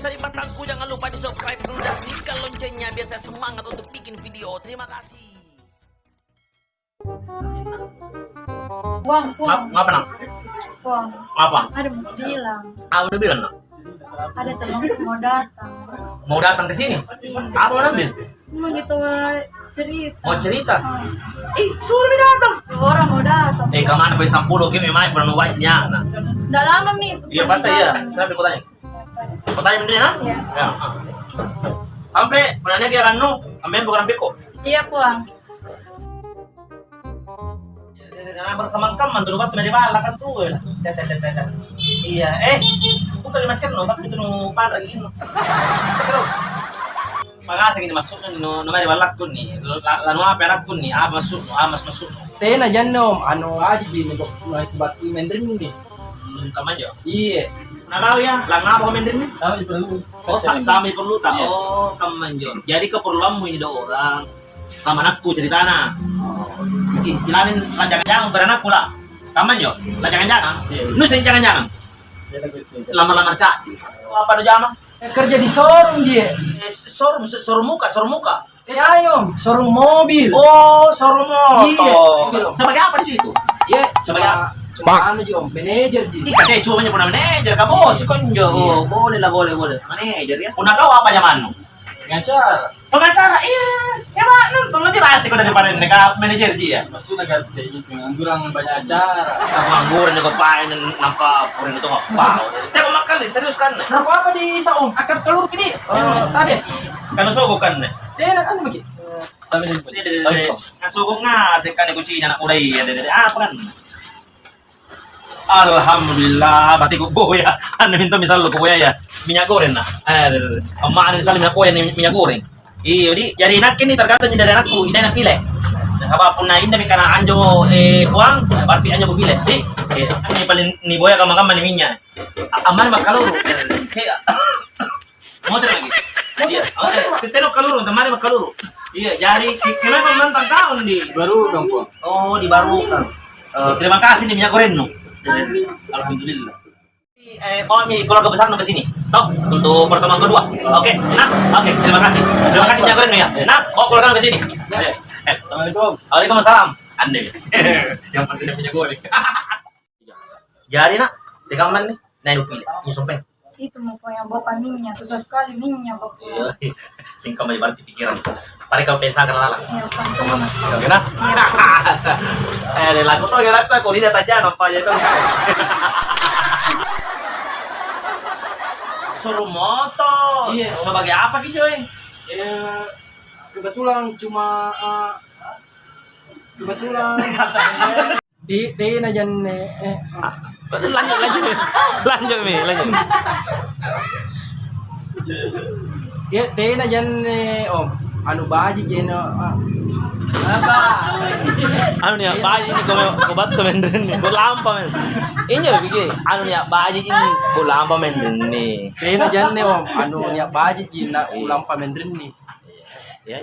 tadi matangku, jangan lupa di subscribe dan nyalakan loncengnya biar saya semangat untuk bikin video. Terima kasih. Ngapa nang? Apa? Ada bilang, Udah bilang nang? ada teman mau datang. Mau datang ke sini? Apa mau ambil? Mau gitu cerita. Mau cerita? Suruh dia datang. Orang mau datang. Kemana boleh 10 kimi mai belum wajibnya. Nah. Udah lama nih. Iya pasti ya. Sampai kau tanya. Kau tanya dia nah? Iya. Ya. Sampai benarnya dia kan no, ambil bukan piko. Iya pulang. Bersama kamu tuh dapat meja bala kan tuh. Caca. Iya, bukan dimaskan no, tapi itu no pada lagi no. Makasih ini masuk no meja bala kun nih. Lanu apa anak kun nih? Masuk no, masuk no. Tena jannom anu aja di nego buat mendring nih. Kamu aja. Iya. Nah kau ya, lang apa mendring nih? Tahu perlu. Oh, sami perlu tak? Oh, kamu aja. Jadi keperluanmu ini dua orang sama anakku ceritana. Istilahnya lanjangan-jangan beranakku lah. Kaman yo, lanjangan-jangan. Nusin jangan-jangan. Lamar-lamar cak. Apa do jama? Kerja di showroom dia. Showroom muka. Ayo, showroom mobil. Oh, showroom motor. Iya. Sebagai apa di situ? Iya, Sebagai cuma anu Om, manajer dia. Katanya cuma punya manajer, kamu bos konjo. Oh, boleh lah, boleh. Manajer ya. Punya kau apa zaman? Pengacara, iya. Emang nonton lebih rati kok daripada mereka manajer dia. Maksudnya ganti itu ngangguran banyak acara. Ngangguran juga pakai nampak purin itu nggak bau. Tengok makan nih, serius kan? Rokok apa di Om? Akar telur gini. Tadi. Karena sogok kan nih. Tena kan begitu. Sogok ngasih kan kucingnya anak udah iya. Apa kan? Alhamdulillah, berarti gue ya. Anda minta misal lo gue ya minyak goreng nah. Emak anda misal minyak goreng minyak goreng. Iya, jadi anak ini tergantung dari anakku, ini anak pilih. Apapun nah ini karena anjo buang, berarti anjo gue pilih. Ini paling nih boya kamang-kamang nih minyak. Aman mak kaluru. Saya mau lagi. Iya, tenok kaluru, teman mak kaluru. Iya, jadi kenapa menantang tahun di Baru dong, Pak. Oh, di baru kan. Terima kasih di minyak goreng no. Alhamdulillah. Kami keluarga besar ke sini. Toh, untuk pertemuan kedua. Oke. Nah, oke. Terima kasih. Terima kasih minyak goreng ya. Nah, keluarga ke sini. Assalamualaikum. Waalaikumsalam. Ande. Yang penting minyak goreng. Jadi nak, di kamar nih. Nah, lu pilih. Ini sumpah. Itu mau yang bawa minyak, susah sekali minyak bawa. Singkong banyak berarti pikiran. Paling kau pensar kan lala. Iya, Pak. Oke nah. Lagu tuh gerak tuh kalau lihat aja nampak aja itu. Suruh motor. Iya. Sebagai apa gitu, Joy? Kebetulan cuma di najan Lanjut Mi. ya najan Om anu baji jeno apa Anu nih, bayi ini kau batu mendren nih, kau lampa men. Ini begini, anu nih, bayi ini kau lampa mendren nih. najan Om anu nya baji jina ulang pamendren nih Ya.